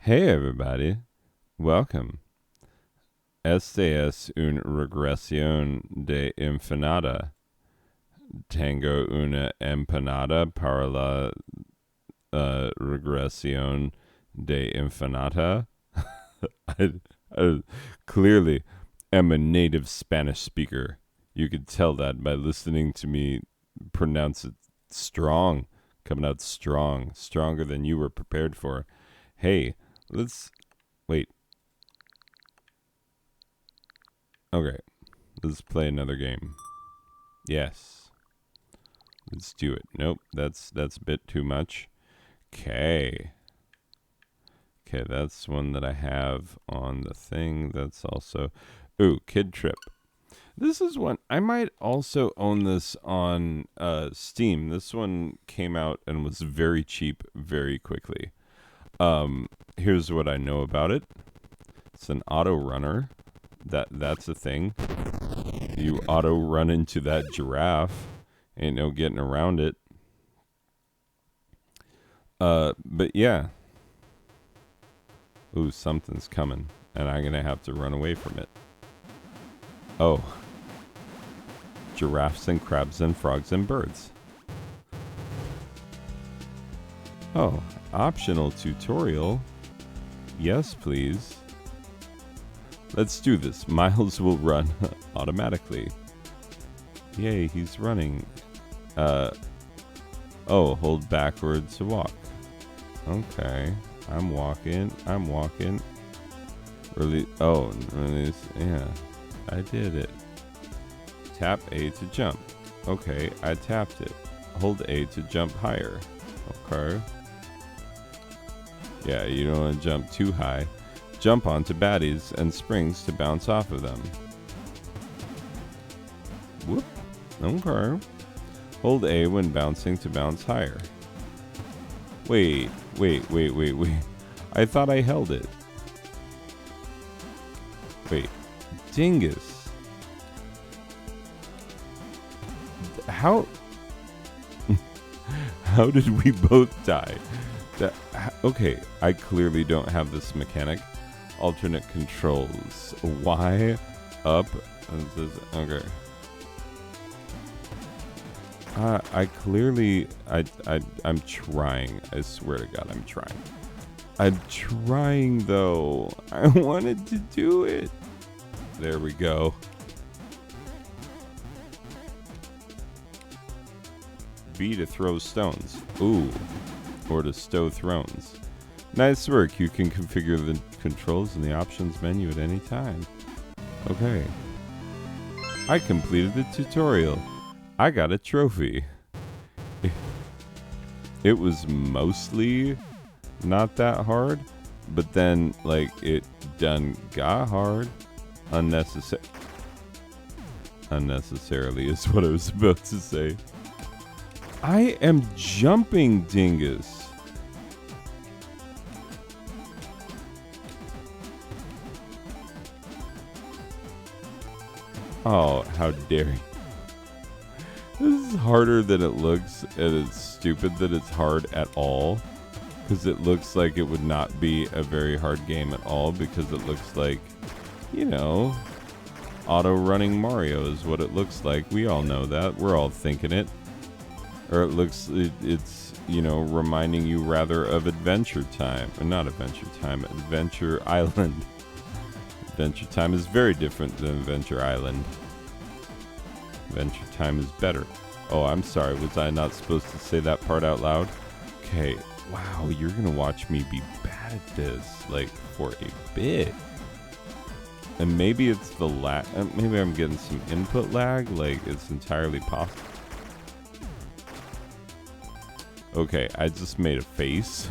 Hey everybody, welcome. Esta es una regresión de infinita. Tengo una empanada para la regresión de infinita. I, I clearly am a native Spanish speaker. You could tell that by listening to me pronounce it strong, coming out strong, stronger than you were prepared for. Hey, let's wait. Okay, let's play another game. Yes, let's do it. Nope, that's a bit too much. Okay, that's one that I have on the thing. That's also, ooh, Kid Tripp. This is one I might also own this on Steam. This one came out and was very cheap very quickly. Here's what I know about it. It's an auto runner. That's a thing. You auto run into that giraffe. Ain't no getting around it. But yeah. Ooh, something's coming, and I'm gonna have to run away from it. Oh. Giraffes and crabs and frogs and birds. Oh, optional tutorial. Yes, please. Let's do this. Miles will run automatically. Yay, he's running. Oh, hold backwards to walk. Okay. I'm walking. Really? Oh, release. Yeah. I did it. Tap A to jump. Okay, I tapped it. Hold A to jump higher. Okay. Yeah, you don't want to jump too high. Jump onto baddies and springs to bounce off of them. Whoop. Okay. Hold A when bouncing to bounce higher. Wait. I thought I held it. Wait. Dingus. How did we both die? Okay, I clearly don't have this mechanic. Alternate controls. Y, up. Okay. I'm trying. I swear to God, I'm trying. I'm trying though. I wanted to do it. There we go. B to throw stones. Ooh. Or to stow thrones. Nice work. You can configure the controls in the options menu at any time. Okay. I completed the tutorial. I got a trophy. It was mostly not that hard, but then like it done got hard. Unnecessarily is what I was about to say. I am jumping, dingus. Oh, how dare you. This is harder than it looks, and it's stupid that it's hard at all. Because it looks like it would not be a very hard game at all, because it looks like, you know, auto-running Mario is what it looks like. We all know that. We're all thinking it. Or it looks, it's, you know, reminding you rather of Adventure Time. Or not Adventure Time, Adventure Island. Adventure Time is very different than Adventure Island. Adventure Time is better. Oh, I'm sorry. Was I not supposed to say that part out loud? Okay. Wow, you're going to watch me be bad at this, like, for a bit. And maybe it's the lag. Maybe I'm getting some input lag. Like, it's entirely possible. Okay, I just made a face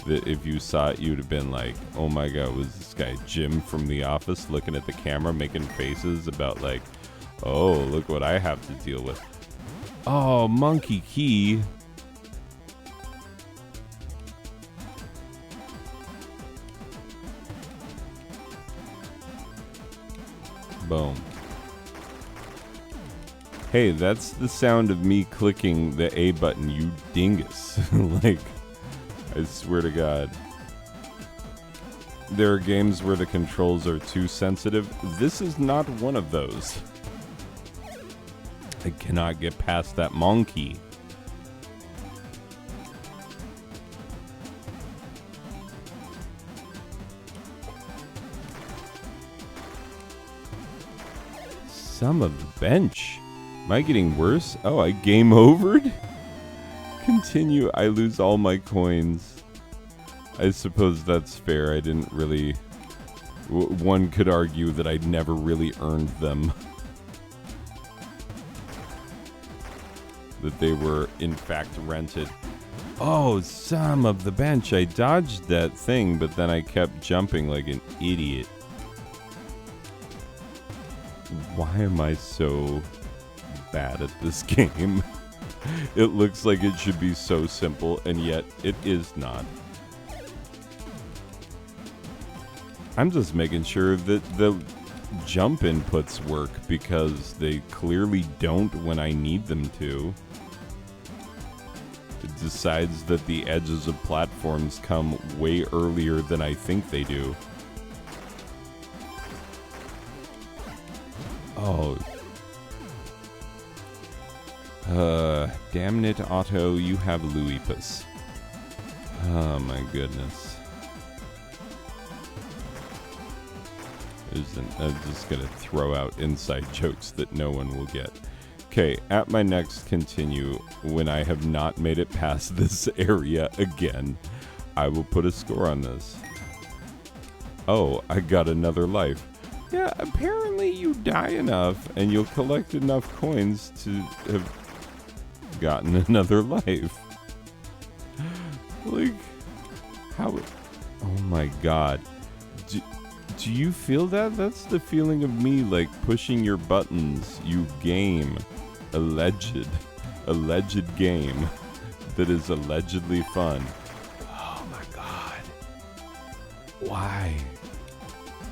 that if you saw it, you'd have been like, oh my God, was this guy Jim from The Office looking at the camera making faces about like, oh, look what I have to deal with. Oh, monkey key. Boom. Hey, that's the sound of me clicking the A button, you dingus. Like, I swear to God. there are games where the controls are too sensitive. This is not one of those. I cannot get past that monkey. Some of the bench. Am I getting worse? Oh, I game overed? Continue. I lose all my coins. I suppose that's fair. I didn't really... one could argue that I never really earned them. That they were, in fact, rented. Oh, some of the bench. I dodged that thing, but then I kept jumping like an idiot. Why am I so bad at this game? It looks like it should be so simple, and yet it is not. I'm just making sure that the jump inputs work, because they clearly don't when I need them to. It decides that the edges of platforms come way earlier than I think they do. Oh. Damn it, Otto, you have Louipus. Oh my goodness. I'm just gonna throw out inside jokes that no one will get. Okay, at my next continue, when I have not made it past this area again, I will put a score on this. Oh, I got another life. Yeah, apparently you die enough and you'll collect enough coins to have gotten another life. Like, how? Oh my god. Do you feel that? That's the feeling of me, like, pushing your buttons, you game. Alleged game that is allegedly fun. Oh my god. Why?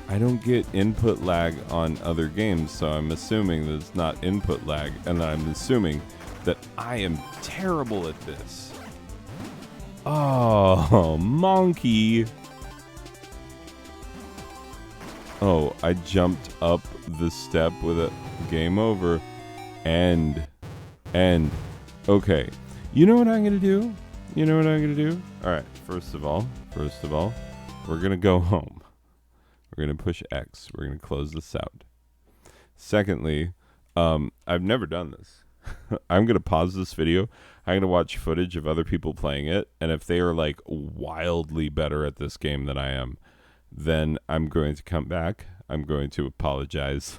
I don't get input lag on other games, so I'm assuming that it's not input lag, and I'm assuming that I am terrible at this. Oh, monkey. Oh, I jumped up the step with a game over. End. Okay. You know what I'm going to do? Alright, first of all, we're going to go home. We're going to push X. We're going to close this out. Secondly, I've never done this. I'm going to pause this video. I'm going to watch footage of other people playing it, and if they are like wildly better at this game than I am, then I'm going to come back. I'm going to apologize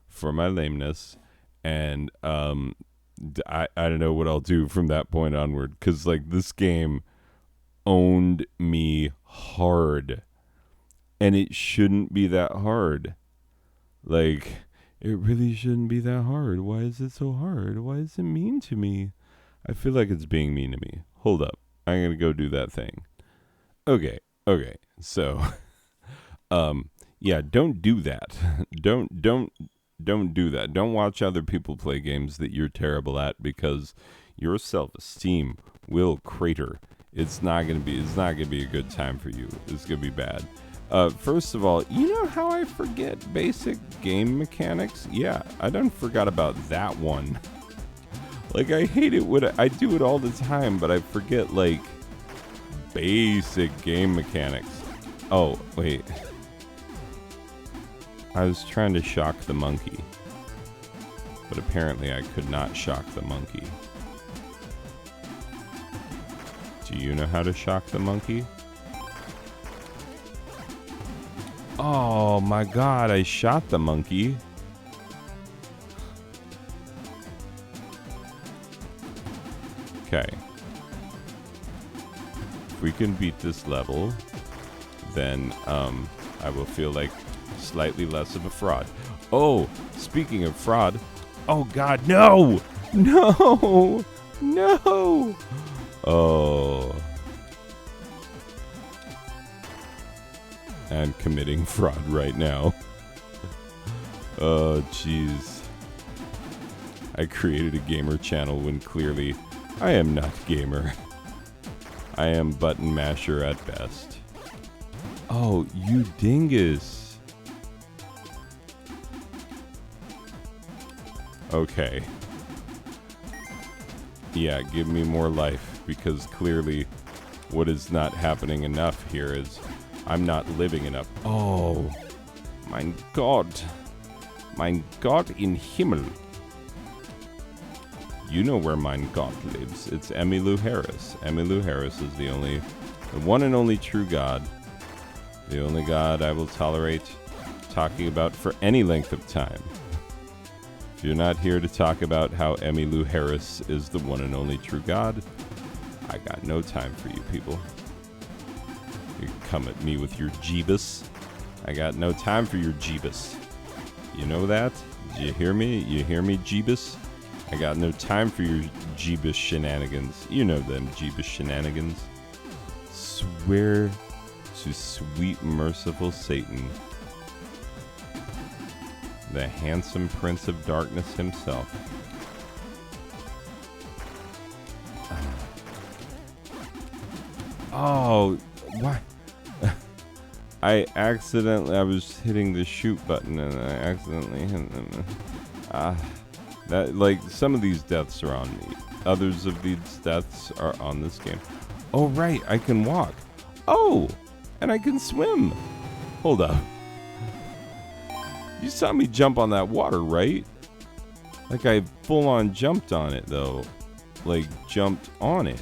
for my lameness, and I don't know what I'll do from that point onward, because like this game owned me hard, and it shouldn't be that hard. Like, it really shouldn't be that hard. Why is it so hard? Why is it mean to me? I feel like it's being mean to me. Hold up. I'm going to go do that thing. Okay. So, yeah, don't do that. Don't do that. Don't watch other people play games that you're terrible at, because your self-esteem will crater. It's not going to be a good time for you. It's going to be bad. First of all, you know how I forget basic game mechanics? Yeah, I done forgot about that one. Like, I hate it when I do it all the time, but I forget, like, basic game mechanics. Oh, wait. I was trying to shock the monkey, but apparently I could not shock the monkey. Do you know how to shock the monkey? Oh my god, I shot the monkey. Okay. If we can beat this level, then I will feel like slightly less of a fraud. Oh, speaking of fraud. Oh god, no! No! No! Oh. I'm committing fraud right now. Oh, jeez. I created a gamer channel when clearly I am not gamer. I am button masher at best. Oh, you dingus. Okay. Yeah, give me more life, because clearly what is not happening enough here is I'm not living enough. Oh, mein Gott. Mein Gott in Himmel. You know where mein Gott lives. It's Emmylou Harris. Emmylou Harris is the one and only true God. The only God I will tolerate talking about for any length of time. If you're not here to talk about how Emmylou Harris is the one and only true God, I got no time for you people. You come at me with your Jeebus. I got no time for your Jeebus. You know that? Do you hear me? You hear me, Jeebus? I got no time for your Jeebus shenanigans. You know them Jeebus shenanigans. Swear to sweet merciful Satan, the handsome prince of darkness himself. Oh, what? I was hitting the shoot button and I accidentally hit them. That, like, some of these deaths are on me. Others of these deaths are on this game. Oh, right, I can walk. Oh, and I can swim. Hold up. You saw me jump on that water, right? Like, I full on jumped on it, though. Like, jumped on it.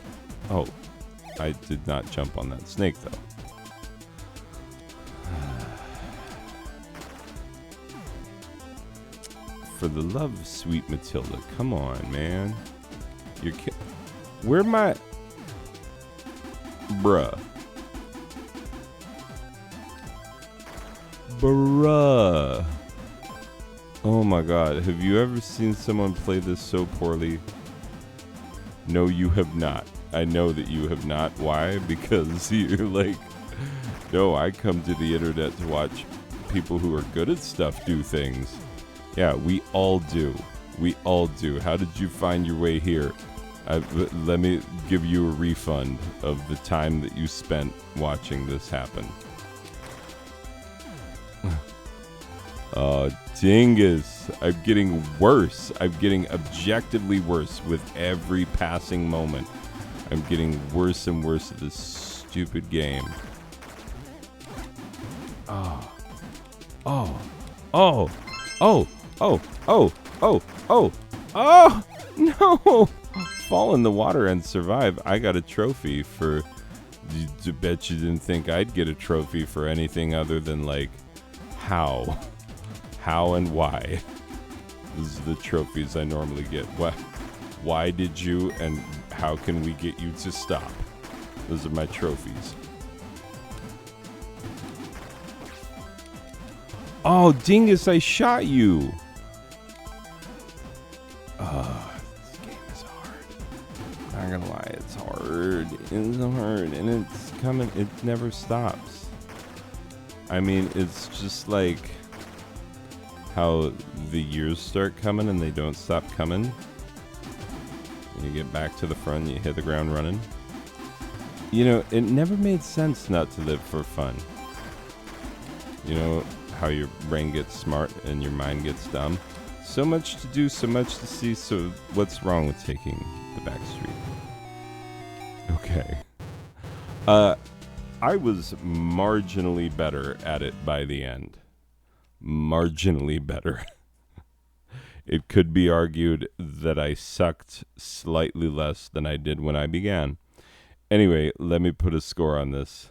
Oh, I did not jump on that snake, though. For the love of sweet Matilda, come on, man. You're where my... Bruh. Oh my god, have you ever seen someone play this so poorly? No, you have not. I know that you have not. Why? Because you're like, no, I come to the internet to watch people who are good at stuff do things. Yeah, we all do. We all do. How did you find your way here? Let me give you a refund of the time that you spent watching this happen. Oh, dingus. I'm getting worse. I'm getting objectively worse with every passing moment. I'm getting worse and worse at this stupid game. Oh. Oh. Oh. Oh. Oh. Oh. Oh. Oh. Oh. No. Fall in the water and survive. I got a trophy for... I bet you didn't think I'd get a trophy for anything other than, like, how. How and why. These are the trophies I normally get. Why did you, and how can we get you to stop? Those are my trophies. Oh, dingus, I shot you. This game is hard. Not gonna lie, it's hard. It's hard, and it's coming. It never stops. I mean, it's just like how the years start coming and they don't stop coming. You get back to the front, you hit the ground running. You know, it never made sense not to live for fun. You know how your brain gets smart and your mind gets dumb? So much to do, so much to see, so what's wrong with taking the back street? Okay. I was marginally better at it by the end. Marginally better. It could be argued that I sucked slightly less than I did when I began. Anyway, let me put a score on this.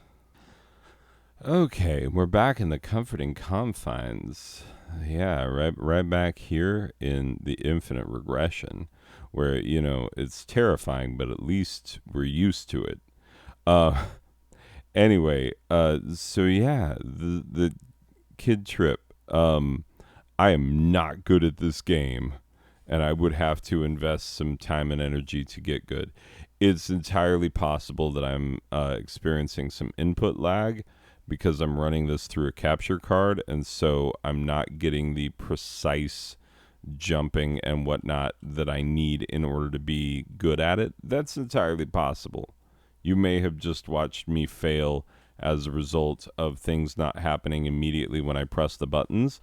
Okay, we're back in the comforting confines. Yeah, right back here in the infinite regression, where, you know, it's terrifying, but at least we're used to it. Anyway, so yeah, the kid Tripp. I am not good at this game, and I would have to invest some time and energy to get good. It's entirely possible that I'm experiencing some input lag because I'm running this through a capture card, and so I'm not getting the precise jumping and whatnot that I need in order to be good at it. That's entirely possible. You may have just watched me fail as a result of things not happening immediately when I press the buttons.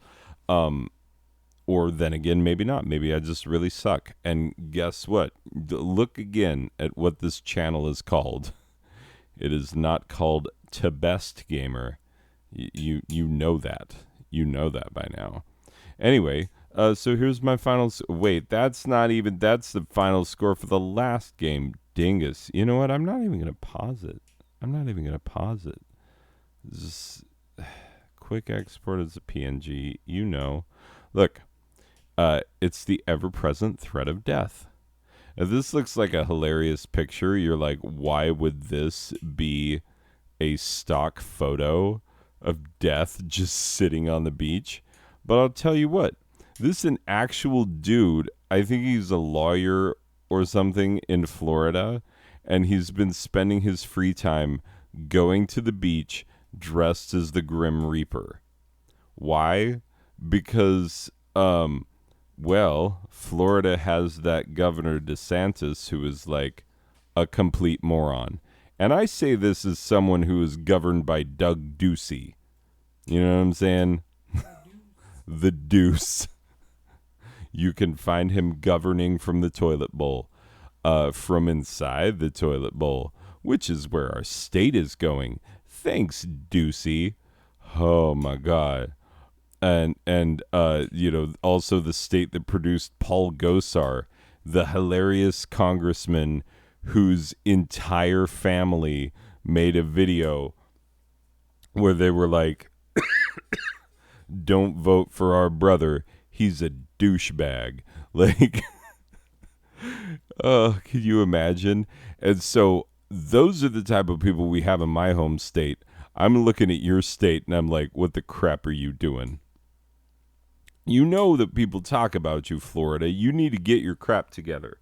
Or then again, maybe not. Maybe I just really suck. And guess what? Look again at what this channel is called. It is not called To Best Gamer. You know that. You know that by now. Anyway, so here's my final... Wait, that's the final score for the last game. Dingus. You know what? I'm not even going to pause it. Just quick export as a PNG. You know. Look. It's the ever-present threat of death. Now, this looks like a hilarious picture. You're like, why would this be a stock photo of death just sitting on the beach? But I'll tell you what, this is an actual dude. I think he's a lawyer or something in Florida, and he's been spending his free time going to the beach dressed as the Grim Reaper. Why? Because, well, Florida has that Governor DeSantis who is like a complete moron. And I say this as someone who is governed by Doug Ducey. You know what I'm saying? The Deuce. You can find him governing from the toilet bowl, from inside the toilet bowl, which is where our state is going. Thanks, Ducey. Oh, my God. And you know, also the state that produced Paul Gosar, the hilarious congressman whose entire family made a video where they were like, don't vote for our brother. He's a douchebag. Like, can you imagine? And so those are the type of people we have in my home state. I'm looking at your state and I'm like, what the crap are you doing? You know that people talk about you, Florida. You need to get your crap together.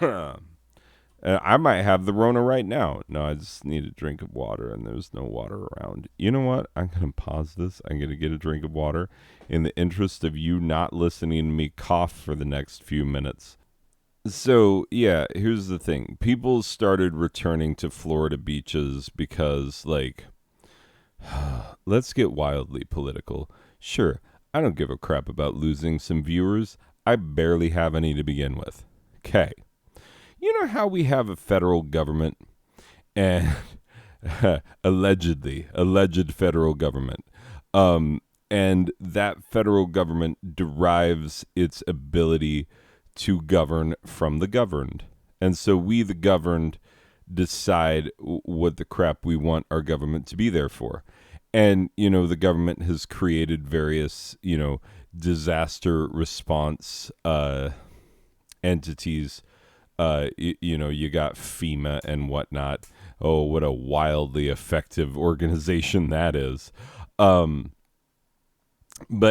I might have the Rona right now. No, I just need a drink of water, and there's no water around. You know what? I'm going to pause this. I'm going to get a drink of water in the interest of you not listening to me cough for the next few minutes. So, yeah, here's the thing. People started returning to Florida beaches because, like, let's get wildly political. Sure, I don't give a crap about losing some viewers. I barely have any to begin with. Okay. You know how we have a federal government and alleged federal government. And that federal government derives its ability to govern from the governed. And so we, the governed, decide what the crap we want our government to be there for. And, you know, the government has created various, you know, disaster response entities. You know, you got FEMA and whatnot. Oh, what a wildly effective organization that is. But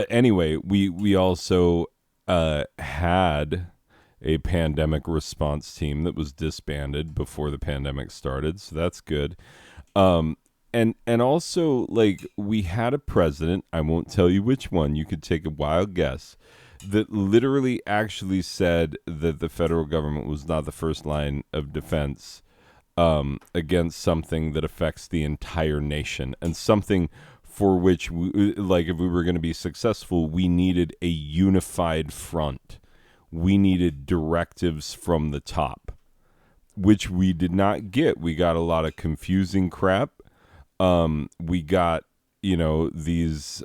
anyway, we also had a pandemic response team that was disbanded before the pandemic started, so that's good. And also, like, we had a president, I won't tell you which one, you could take a wild guess, that literally actually said that the federal government was not the first line of defense against something that affects the entire nation, and something for which, like, if we were going to be successful, we needed a unified front. We needed directives from the top, which we did not get. We got a lot of confusing crap. We got, you know, these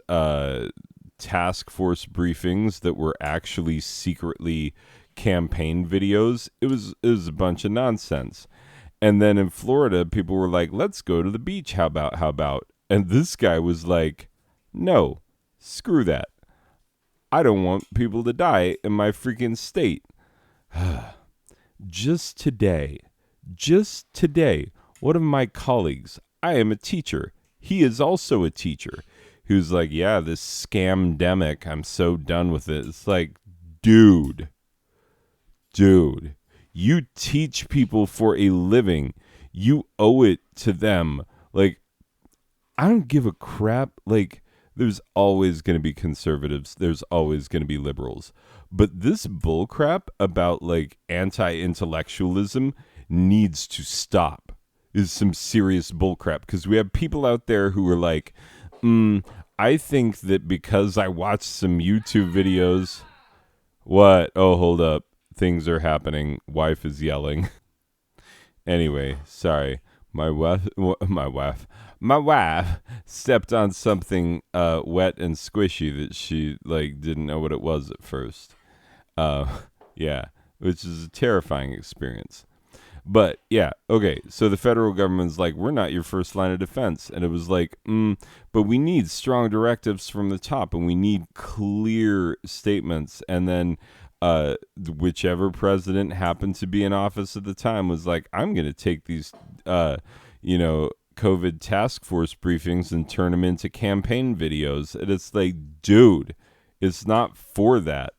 task force briefings that were actually secretly campaign videos. It was a bunch of nonsense. And then in Florida, people were like, let's go to the beach. How about? And this guy was like, no, screw that. I don't want people to die in my freaking state. Just today, one of my colleagues, I am a teacher. He is also a teacher. Who's like, yeah, this scamdemic, I'm so done with it. It's like, dude, you teach people for a living. You owe it to them. Like, I don't give a crap. Like, there's always going to be conservatives. There's always going to be liberals. But this bullcrap about, like, anti-intellectualism needs to stop. is some serious bullcrap, because we have people out there who are like, I think that because I watched some YouTube videos. What? Oh, hold up. Things are happening. Wife is yelling. Anyway, sorry. My wife stepped on something wet and squishy that she like didn't know what it was at first. Yeah, which is a terrifying experience. But yeah, okay. So the federal government's like, we're not your first line of defense, and it was like, but we need strong directives from the top, and we need clear statements. And then, whichever president happened to be in office at the time was like, I'm going to take these, COVID task force briefings and turn them into campaign videos. And it's like, dude, it's not for that.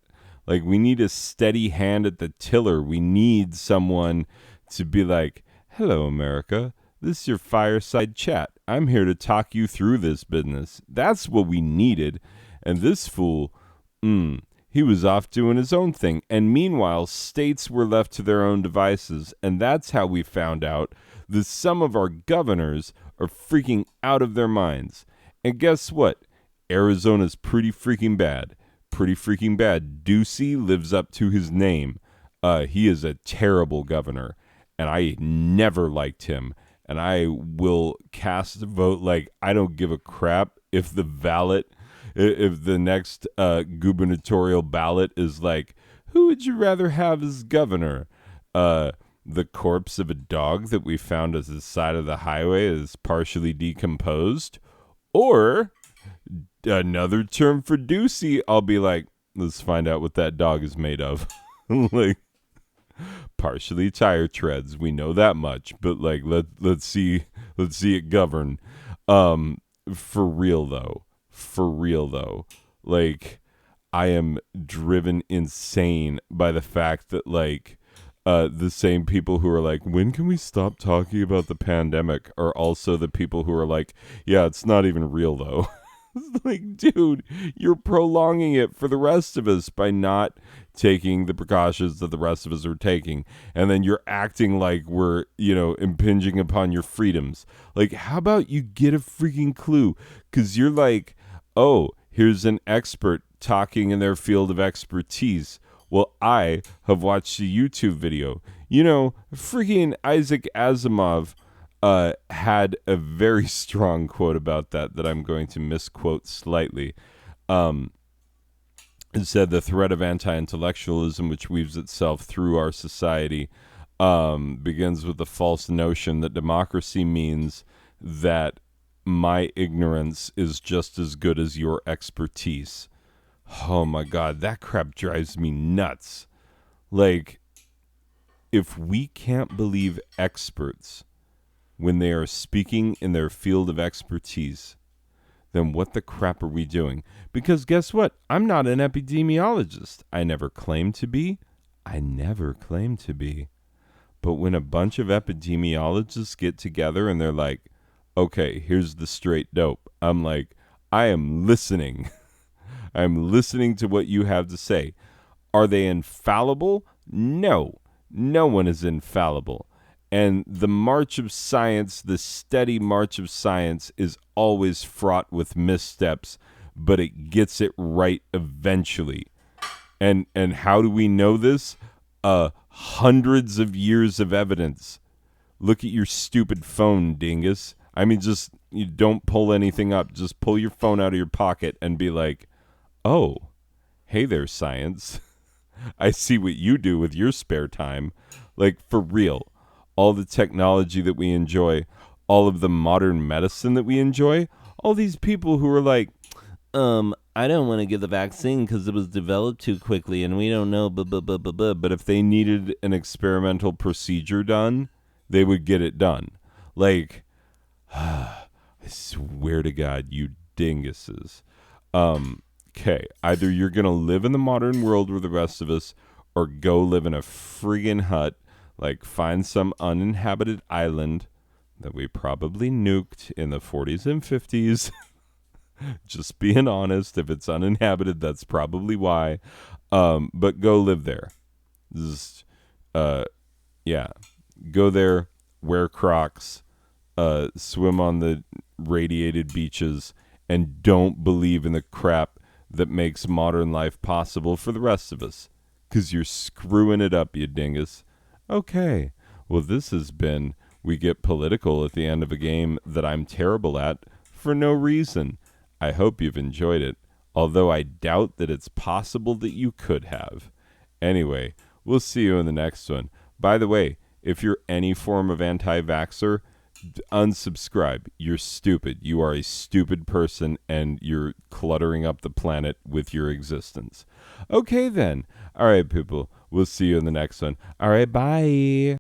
Like, we need a steady hand at the tiller. We need someone to be like, hello, America. This is your fireside chat. I'm here to talk you through this business. That's what we needed. And this fool, he was off doing his own thing. And meanwhile, states were left to their own devices. And that's how we found out that some of our governors are freaking out of their minds. And guess what? Arizona's pretty freaking bad. Pretty freaking bad. Ducey lives up to his name. He is a terrible governor, and I never liked him. And I will cast a vote like I don't give a crap if the next gubernatorial ballot is like, who would you rather have as governor? The corpse of a dog that we found at the side of the highway is partially decomposed, or another term for Ducey? I'll be like, let's find out what that dog is made of. Like, partially tire treads. We know that much, but like, let's see it govern. For real though, like, I am driven insane by the fact that like, the same people who are like, when can we stop talking about the pandemic, are also the people who are like, yeah, it's not even real though. It's like, dude, you're prolonging it for the rest of us by not taking the precautions that the rest of us are taking. And then you're acting like we're, impinging upon your freedoms. Like, how about you get a freaking clue? Because you're like, oh, here's an expert talking in their field of expertise. Well, I have watched a YouTube video. Freaking Isaac Asimov had a very strong quote about that I'm going to misquote slightly. It said the threat of anti-intellectualism, which weaves itself through our society, begins with the false notion that democracy means that my ignorance is just as good as your expertise. Oh my God, that crap drives me nuts. Like, if we can't believe experts when they are speaking in their field of expertise, then what the crap are we doing? Because guess what? I'm not an epidemiologist. I never claimed to be. But when a bunch of epidemiologists get together and they're like, okay, here's the straight dope, I'm like, I am listening. I'm listening to what you have to say. Are they infallible? No. No one is infallible. And the march of science, the steady march of science, is always fraught with missteps, but it gets it right eventually. And how do we know this? Hundreds of years of evidence. Look at your stupid phone, dingus. I mean, just, you don't pull anything up. Just pull your phone out of your pocket and be like, oh, hey there, science. I see what you do with your spare time. Like, for real. All the technology that we enjoy, all of the modern medicine that we enjoy, all these people who are like, I don't want to get the vaccine because it was developed too quickly and we don't know, but if they needed an experimental procedure done, they would get it done. Like, I swear to God, you dinguses. Okay, either you're going to live in the modern world with the rest of us, or go live in a friggin' hut. Like, find some uninhabited island that we probably nuked in the 40s and 50s. Just being honest, if it's uninhabited, that's probably why. But go live there. Just, yeah. Go there, wear Crocs, swim on the radiated beaches, and don't believe in the crap that makes modern life possible for the rest of us. 'Cause you're screwing it up, you dingus. Okay, well, this has been We Get Political at the end of a game that I'm terrible at for no reason. I hope you've enjoyed it, although I doubt that it's possible that you could have. Anyway, we'll see you in the next one. By the way, if you're any form of anti-vaxxer, unsubscribe. You're stupid. You are a stupid person, and you're cluttering up the planet with your existence. Okay, then. All right, people. We'll see you in the next one. All right, bye.